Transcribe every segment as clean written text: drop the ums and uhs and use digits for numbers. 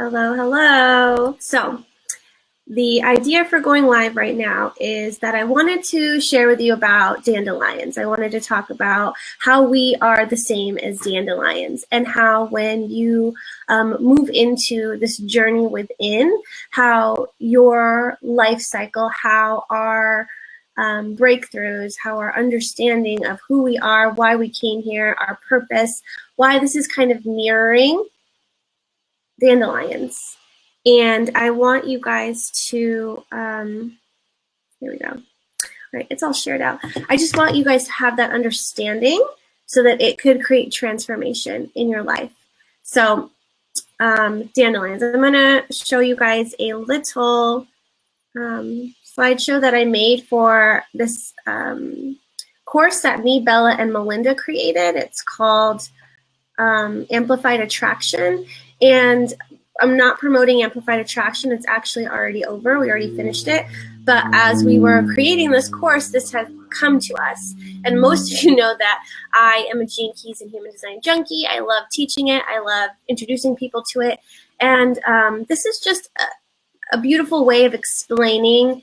Hello, hello. So the idea for going live right now is that I wanted to share with you about dandelions. I wanted to talk about how we are the same as dandelions and how when you move into this journey within, how your life cycle, how our breakthroughs, how our understanding of who we are, why we came here, our purpose, why this is kind of mirroring dandelions. And I want you guys to, here we go. All right, it's all shared out. I just want you guys to have that understanding so that it could create transformation in your life. So dandelions, I'm gonna show you guys a little slideshow that I made for this course that me, Bella, and Melinda created. It's called Amplified Attraction. And I'm not promoting Amplified Attraction. It's actually already over. We already finished it. But as we were creating this course, this has come to us. And most of you know that I am a Gene Keys and Human Design junkie. I love teaching it. I love introducing people to it. And this is just a beautiful way of explaining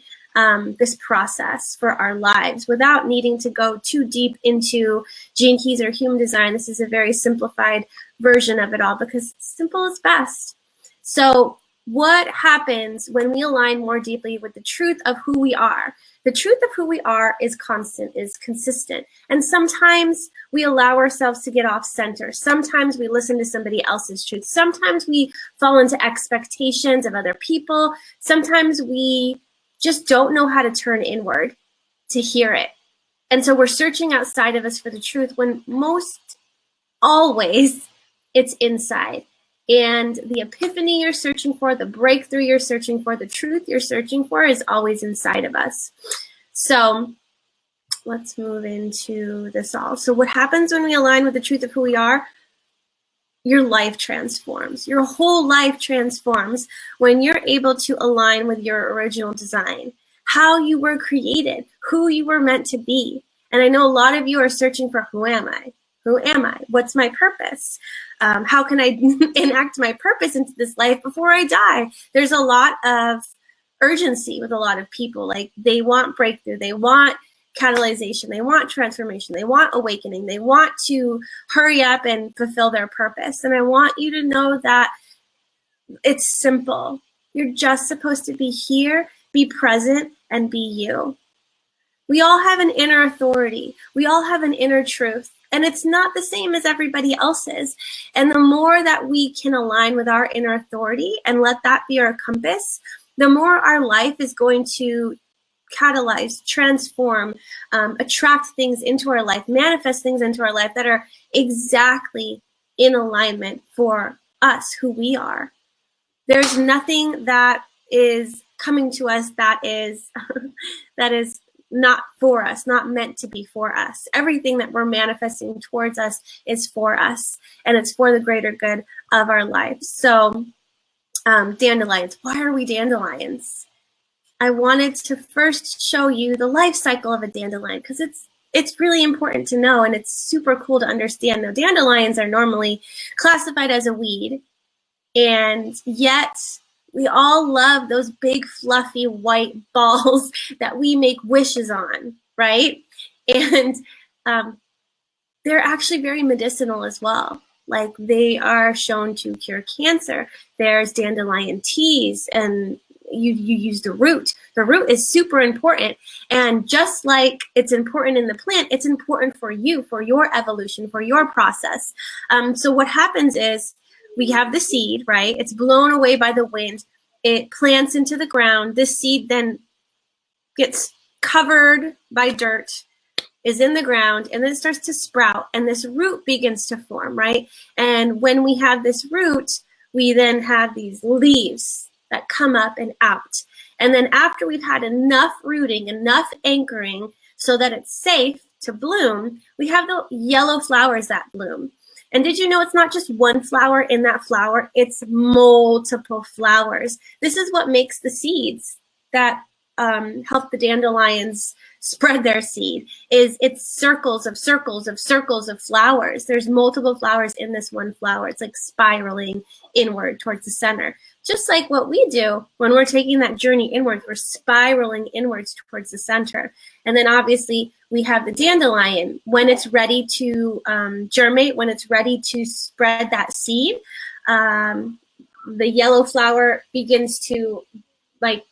this process for our lives without needing to go too deep into Gene Keys or Human Design. This is a very simplified version of it all because simple is best. So what happens when we align more deeply with the truth of who we are? The truth of who we are is constant, is consistent. And sometimes we allow ourselves to get off center. Sometimes we listen to somebody else's truth. Sometimes we fall into expectations of other people. Sometimes we just don't know how to turn inward to hear it. And so we're searching outside of us for the truth when most always it's inside. And the epiphany you're searching for, the breakthrough you're searching for, the truth you're searching for is always inside of us. So let's move into this all. So what happens when we align with the truth of who we are? Your life transforms. Your whole life transforms when you're able to align with your original design, how you were created, who you were meant to be. And I know a lot of you are searching for who am I? Who am I? What's my purpose? How can I enact my purpose into this life before I die? There's a lot of urgency with a lot of people. Like they want breakthrough, they want catalyzation, they want transformation, they want awakening, they want to hurry up and fulfill their purpose. And I want you to know that it's simple. You're just supposed to be here, be present, and be you. We all have an inner authority. We all have an inner truth. And it's not the same as everybody else's. And the more that we can align with our inner authority and let that be our compass, the more our life is going to catalyze, transform, attract things into our life, manifest things into our life that are exactly in alignment for us, who we are. There's nothing that is coming to us that is not for us, not meant to be for us. Everything that we're manifesting towards us is for us, and it's for the greater good of our lives. So dandelions, why are we dandelions? I wanted to first show you the life cycle of a dandelion because it's really important to know, and it's super cool to understand. Now, dandelions are normally classified as a weed, and yet we all love those big, fluffy, white balls that we make wishes on, right? And they're actually very medicinal as well. Like they are shown to cure cancer. There's dandelion teas, and you use the root. The root is super important. And just like it's important in the plant, it's important for you, for your evolution, for your process. So what happens is, we have the seed, right? It's blown away by the wind. It plants into the ground. This seed then gets covered by dirt, is in the ground, and then it starts to sprout, and this root begins to form, right? And when we have this root, we then have these leaves that come up and out. And then after we've had enough rooting, enough anchoring so that it's safe to bloom, we have the yellow flowers that bloom. And did you know it's not just one flower in that flower, it's multiple flowers. This is what makes the seeds that help the dandelions spread their seed, is it's circles of circles of circles of flowers. There's multiple flowers in this one flower. It's like spiraling inward towards the center. just like what we do when we're taking that journey inwards. We're spiraling inwards towards the center. And then obviously we have the dandelion. When it's ready to germinate, when it's ready to spread that seed, the yellow flower begins to like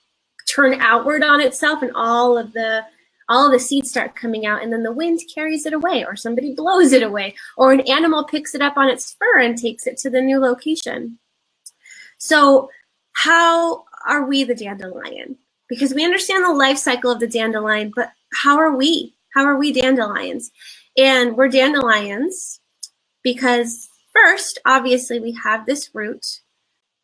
turn outward on itself, and all of the seeds start coming out, and then the wind carries it away, or somebody blows it away, or an animal picks it up on its fur and takes it to the new location. So how are we the dandelion? Because we understand the life cycle of the dandelion, but how are we? How are we dandelions? And we're dandelions because first, obviously, we have this root,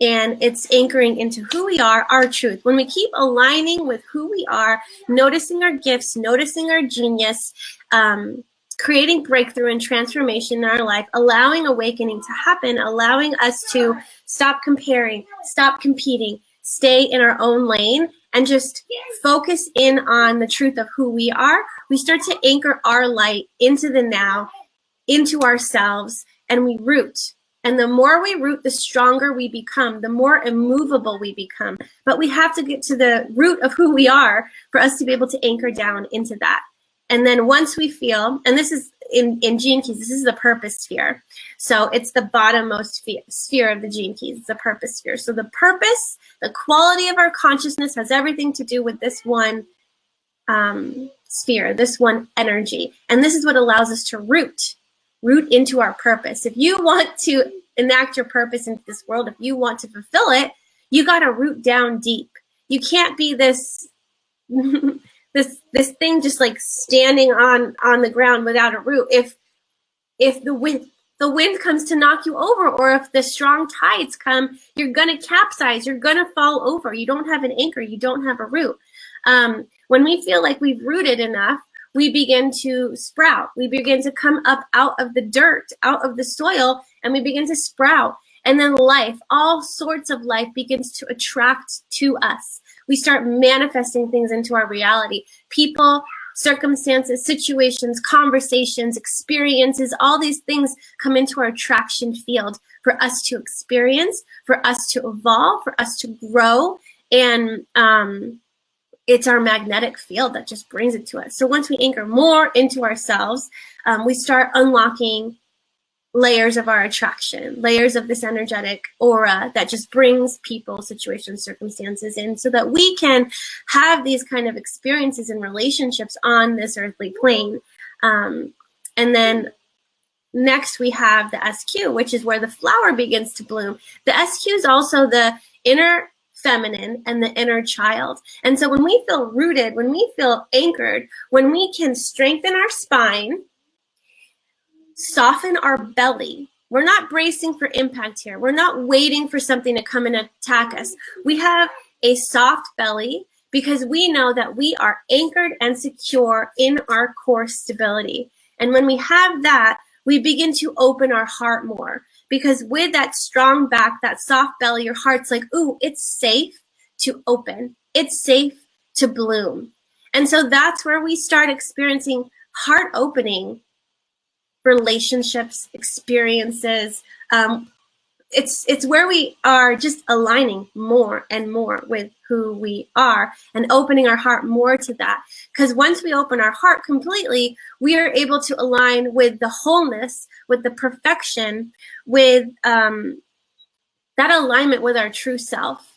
and it's anchoring into who we are, our truth. When we keep aligning with who we are, noticing our gifts, noticing our genius, creating breakthrough and transformation in our life, allowing awakening to happen, allowing us to stop comparing, stop competing, stay in our own lane, and just focus in on the truth of who we are, we start to anchor our light into the now, into ourselves, and we root. And the more we root, the stronger we become, the more immovable we become. But we have to get to the root of who we are for us to be able to anchor down into that. And then once we feel, and this is in Gene Keys, this is the purpose sphere. So it's the bottommost sphere of the Gene Keys. It's the purpose sphere. So the purpose, the quality of our consciousness has everything to do with this one sphere, this one energy. And this is what allows us to root into our purpose. If you want to enact your purpose into this world, if you want to fulfill it, you got to root down deep. You can't be this this thing just like standing on the ground without a root. If the wind comes to knock you over, or if the strong tides come, you're going to capsize, you're going to fall over. You don't have an anchor, you don't have a root. When we feel like we've rooted enough, we begin to sprout. We begin to come up out of the dirt, out of the soil, and we begin to sprout. And then life, all sorts of life begins to attract to us. We start manifesting things into our reality. People, circumstances, situations, conversations, experiences, all these things come into our attraction field for us to experience, for us to evolve, for us to grow. And it's our magnetic field that just brings it to us. So once we anchor more into ourselves, we start unlocking layers of our attraction, layers of this energetic aura that just brings people, situations, circumstances in, so that we can have these kind of experiences and relationships on this earthly plane. And then next we have the SQ, which is where the flower begins to bloom. The SQ is also the inner feminine and the inner child. And so when we feel rooted, when we feel anchored, when we can strengthen our spine, soften our belly, we're not bracing for impact here. We're not waiting for something to come and attack us. We have a soft belly because we know that we are anchored and secure in our core stability. And when we have that, we begin to open our heart more. Because with that strong back, that soft belly, your heart's like, ooh, it's safe to open. It's safe to bloom. And so that's where we start experiencing heart opening relationships, experiences. It's where we are just aligning more and more with who we are and opening our heart more to that. Because once we open our heart completely, we are able to align with the wholeness, with the perfection, with that alignment with our true self,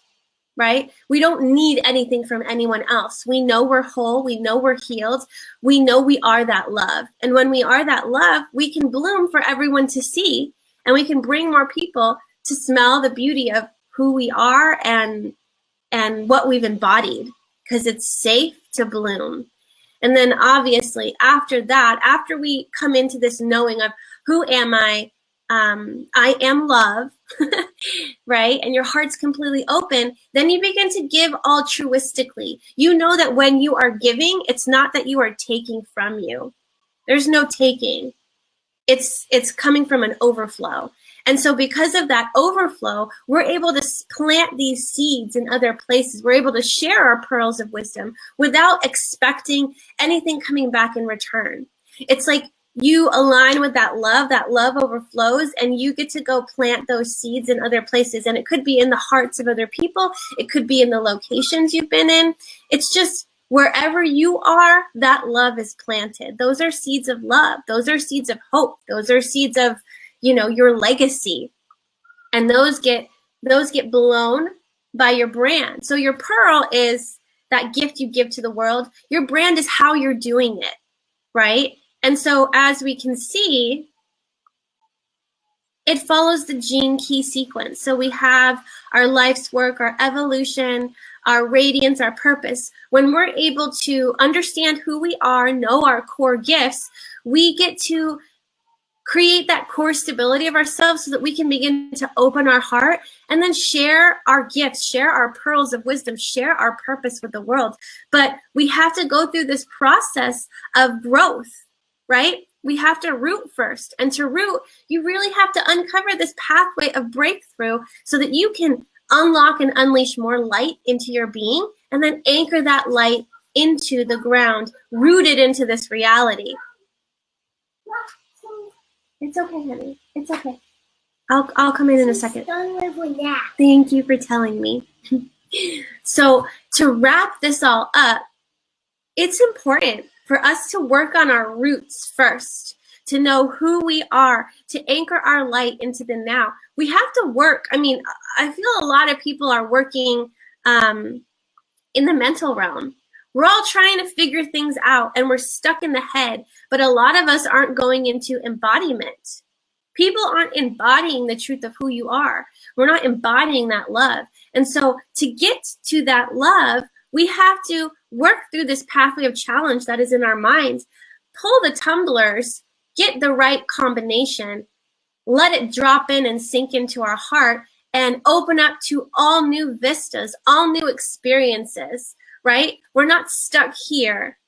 right? We don't need anything from anyone else. We know we're whole. We know we're healed. We know we are that love. And when we are that love, we can bloom for everyone to see, and we can bring more people to smell the beauty of who we are and what we've embodied, because it's safe to bloom. And then obviously after that, after we come into this knowing of who am I am love, right? And your heart's completely open, then you begin to give altruistically. You know that when you are giving, it's not that you are taking from you. There's no taking. It's coming from an overflow. And so because of that overflow, we're able to plant these seeds in other places. We're able to share our pearls of wisdom without expecting anything coming back in return. It's like you align with that love overflows, and you get to go plant those seeds in other places. And it could be in the hearts of other people. It could be in the locations you've been in. It's just wherever you are, that love is planted. Those are seeds of love. Those are seeds of hope. Those are seeds of, your legacy. And those get blown by your brand. So your pearl is that gift you give to the world. Your brand is how you're doing it, right? And so as we can see, it follows the gene key sequence. So we have our life's work, our evolution, our radiance, our purpose. When we're able to understand who we are, know our core gifts, we get to create that core stability of ourselves so that we can begin to open our heart and then share our gifts, share our pearls of wisdom, share our purpose with the world. But we have to go through this process of growth, right? We have to root first. And to root, you really have to uncover this pathway of breakthrough so that you can unlock and unleash more light into your being and then anchor that light into the ground, rooted into this reality. It's okay, honey. It's okay. I'll come in a second. Thank you for telling me. So to wrap this all up, it's important for us to work on our roots first, to know who we are, to anchor our light into the now. We have to work. I mean, I feel a lot of people are working in the mental realm. We're all trying to figure things out and we're stuck in the head, but a lot of us aren't going into embodiment. People aren't embodying the truth of who you are. We're not embodying that love. And so to get to that love, we have to work through this pathway of challenge that is in our minds, pull the tumblers, get the right combination, let it drop in and sink into our heart and open up to all new vistas, all new experiences, right? We're not stuck here,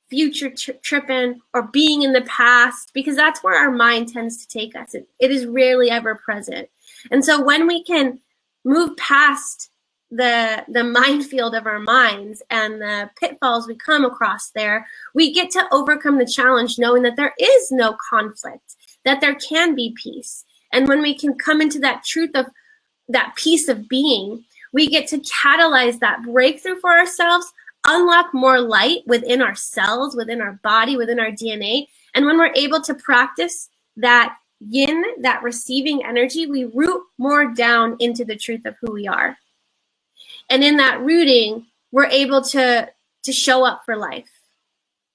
future tripping or being in the past, because that's where our mind tends to take us. It is rarely ever present. And so when we can move past the minefield of our minds and the pitfalls we come across there, we get to overcome the challenge knowing that there is no conflict, that there can be peace. And when we can come into that truth of that peace of being, we get to catalyze that breakthrough for ourselves, unlock more light within our cells, within our body, within our DNA. And when we're able to practice that yin, that receiving energy, we root more down into the truth of who we are. And in that rooting, we're able to show up for life.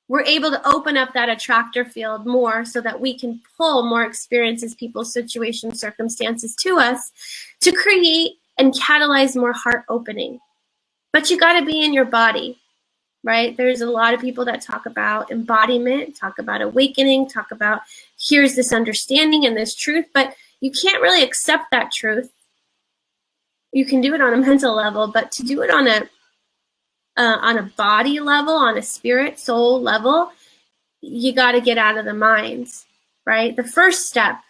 We're able to open up that attractor field more so that we can pull more experiences, people, situations, circumstances to us to create and catalyze more heart opening. But you got to be in your body, right? There's a lot of people that talk about embodiment, talk about awakening, talk about here's this understanding and this truth, but you can't really accept that truth. You can do it on a mental level, but to do it on a body level, on a spirit, soul level, you got to get out of the mind, right? The first step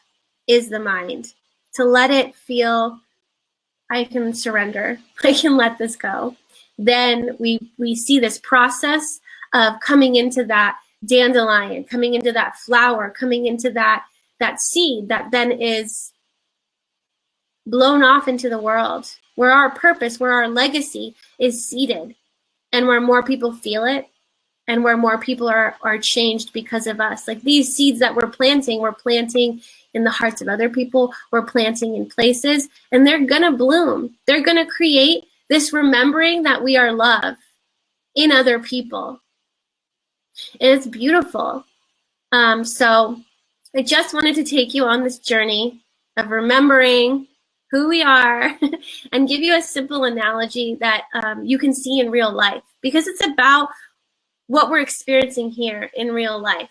is the mind, to let it feel, I can surrender, I can let this go. Then we see this process of coming into that dandelion, coming into that flower, coming into that seed that then is blown off into the world, where our purpose, where our legacy is seated, and where more people feel it, and where more people are changed because of us. Like these seeds that we're planting in the hearts of other people, we're planting in places, and they're gonna bloom. They're gonna create this remembering that we are love in other people. And it's beautiful. So I just wanted to take you on this journey of remembering who we are and give you a simple analogy that you can see in real life, because it's about what we're experiencing here in real life.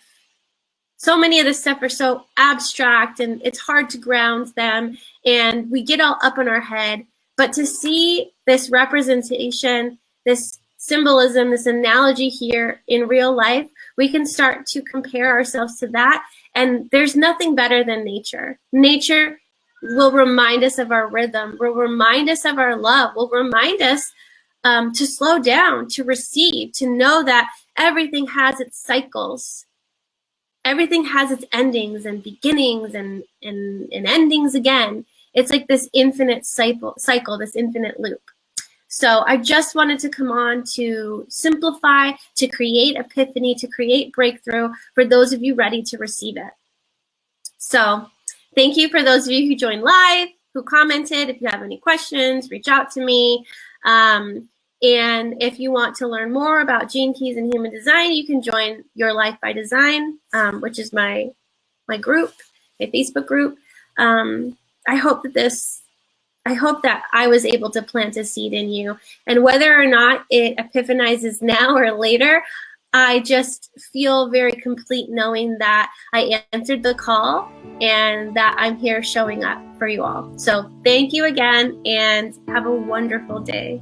So many of this stuff are so abstract and it's hard to ground them and we get all up in our head, but to see this representation, this symbolism, this analogy here in real life, we can start to compare ourselves to that. And there's nothing better than nature. Nature will remind us of our rhythm, will remind us of our love, will remind us to slow down, to receive, to know that everything has its cycles. everything has its endings and beginnings and endings again. It's like this infinite cycle, this infinite loop. So I just wanted to come on to simplify, to create epiphany, to create breakthrough for those of you ready to receive it. So thank you for those of you who joined live, who commented. If you have any questions, reach out to me. And if you want to learn more about Gene Keys and human design, you can join Your Life by Design, which is my group, my Facebook group. I hope that I was able to plant a seed in you. And whether or not it epiphanizes now or later, I just feel very complete knowing that I answered the call and that I'm here showing up for you all. So thank you again and have a wonderful day.